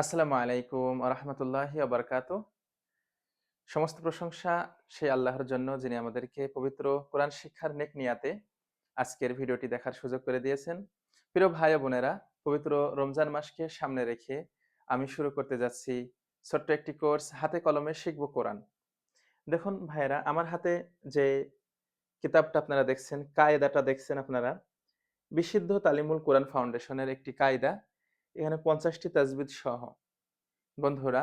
আসসালামু আলাইকুম আরহামতুল্লাহি আবরকাত। সমস্ত প্রশংসা সেই আল্লাহর জন্য যিনি আমাদেরকে পবিত্র কোরআন শিক্ষার নেক নিয়াতে আজকের ভিডিওটি দেখার সুযোগ করে দিয়েছেন। প্রিয় ভাই ও বোনেরা, পবিত্র রমজান মাসকে সামনে রেখে আমি শুরু করতে যাচ্ছি ছোট্ট একটি কোর্স, হাতে কলমে শিখব কোরআন। দেখুন ভাইয়েরা, আমার হাতে যে কিতাবটা আপনারা দেখছেন, কায়দাটা দেখছেন আপনারা, বিশুদ্ধ তালিমুল কোরআন ফাউন্ডেশনের একটি কায়দা। এখানে ৫০টি তাজবিদ সহ। বন্ধুরা,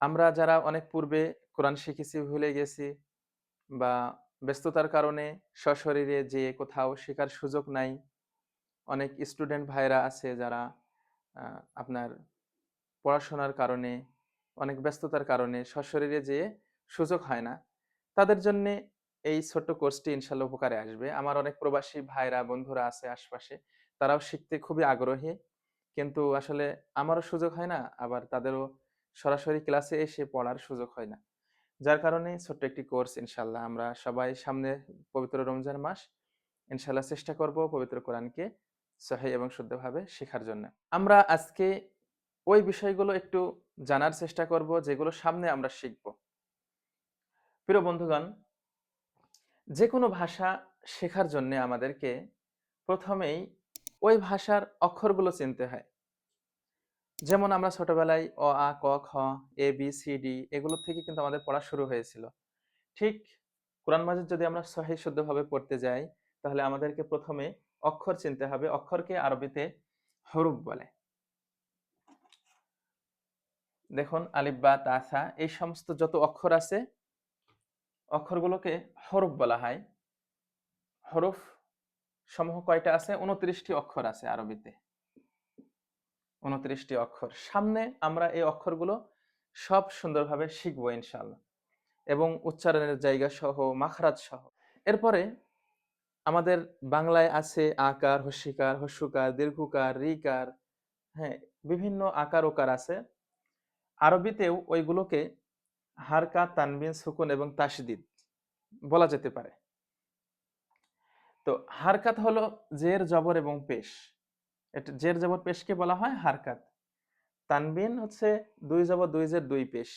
আমরা যারা অনেক পূর্বে কোরআন শিখেছি, ভুলে গেছি বা ব্যস্ততার কারণে সশরীরে যেয়ে কোথাও শেখার সুযোগ নাই। অনেক স্টুডেন্ট ভাইরা আছে যারা আপনার পড়াশোনার কারণে, অনেক ব্যস্ততার কারণে সশরীরে যেয়ে সুযোগ হয় না। তাদের জন্যে এই ছোট্ট কোর্সটি ইনশাআল্লাহ উপকারে আসবে। আমার অনেক প্রবাসী ভাইরা, বন্ধুরা আছে আশপাশে। তারাও শিখতে খুবই আগ্রহী। কিন্তু আসলে আমারও সুযোগ হয় না, আবার তাদেরও সরাসরি ক্লাসে এসে পড়ার সুযোগ হয় না। যার কারণে ছোট্ট একটি কোর্স ইনশাআল্লাহ আমরা সবাই সামনে পবিত্র রমজান মাস ইনশাআল্লাহ চেষ্টা করব পবিত্র কোরআনকে সহিহ এবং শুদ্ধভাবে শেখার জন্য। আমরা আজকে ওই বিষয়গুলো একটু জানার চেষ্টা করব যেগুলো সামনে আমরা শিখব। প্রিয় বন্ধুগণ, যেকোনো ভাষা শেখার জন্য আমাদেরকে প্রথমেই ওই ভাষার অক্ষরগুলো চিনতে হয়। যেমন আমরা ছোটবেলায় অ, আ, ক, খ, এ, বি, সি, ডি এগুলো থেকে কিন্তু আমাদের পড়া শুরু হয়েছিল। ঠিক কোরআন মাজিদ যদি আমরা সহিহ শুদ্ধভাবে পড়তে যাই, তাহলে আমাদেরকে প্রথমে অক্ষর চিনতে হবে। অক্ষরকে আরবিতে হরুফ বলে। দেখুন, আলিফ, বা, তা, সা এই সমস্ত যত অক্ষর আছে, অক্ষরগুলোকে হরফ বলা হয়। হরফ সমূহ কয়টা আছে? ২৯টি অক্ষর আছে আরবিতে। ২৯টি অক্ষর। সামনে আমরা এই অক্ষরগুলো সব সুন্দরভাবে শিখবো ইনশাআল্লাহ, এবং উচ্চারণের জায়গা সহ, মাখরাজ সহ। এরপরে আমাদের বাংলায় আছে আকার, হস্যিকার, হস্যকার, দীর্ঘকার, ঋকার, হ্যাঁ, বিভিন্ন আকার ওকার আছে। আরবিতেও ওইগুলোকে হারকাত, তানবিন, সুকুন এবং তাসদিদ বলা যেতে পারে। তো হারকাত হলো জের, জবর এবং পেশ। এটা জের, জবর, পেশকে বলা হয় হারকাত। তানবিন হচ্ছে দুই জবর, দুই জের, দুই পেশ।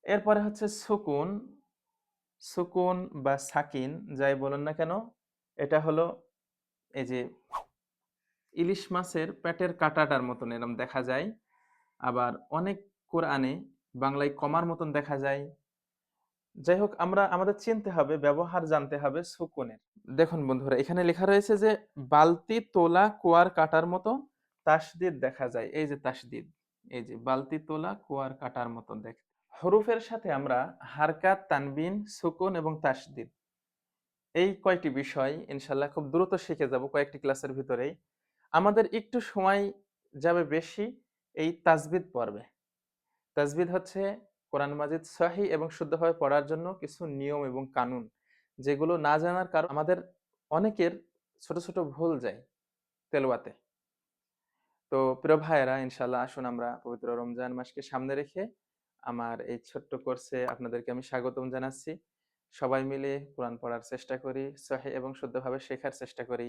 এরপরে হচ্ছে সুকুন। সুকুন বা সাকিন যাই বলুন না কেন, এটা হলো এই যে ইলিশ মাছের পেটের কাঁটাটার মতন এরকম দেখা যায়। আবার অনেক কোরআনে বাংলায় কমার মতন দেখা যায়। যাই হোক, আমরা আমাদের চিনতে হবে, ব্যবহার জানতে হবে সুকুনের। দেখুন বন্ধুরা, এখানে লেখা রয়েছে যে বালতি তোলা কুয়ার কাটার মতো তাসদিদ দেখা যায়। এই যে তাসদিদ, এই যে বালতি তোলা কুয়ার কাটার মতন দেখে। হরুফের সাথে আমরা হারকাত, তানবিন, সুকুন এবং তাসদিদ এই কয়টি বিষয় ইনশাল্লাহ খুব দ্রুত শিখে যাব কয়েকটি ক্লাসের ভিতরেই। আমাদের একটু সময় যাবে বেশি এই তাজবিদ পর্বে। তাজবিদ হচ্ছে কোরআন মাজিদ সহিহ এবং শুদ্ধভাবে পড়ার জন্য কিছু নিয়ম এবং কানুন, যেগুলো না জানার কারণ আমাদের অনেকের ছোট ছোট ভুল যায় তেলাওয়াতে। তো প্রিয় ভাইয়েরা, ইনশাআল্লাহ আসুন আমরা পবিত্র রমজান মাসকে সামনে রেখে আমার এই ছোট্ট কোর্সে আপনাদেরকে আমি স্বাগতম জানাচ্ছি। সবাই মিলে কোরআন পড়ার চেষ্টা করি, সহিহ এবং শুদ্ধভাবে শেখার চেষ্টা করি।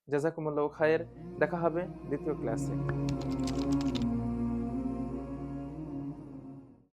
জাযাকুমুল্লাহু খায়ের। দেখা হবে দ্বিতীয় ক্লাসে।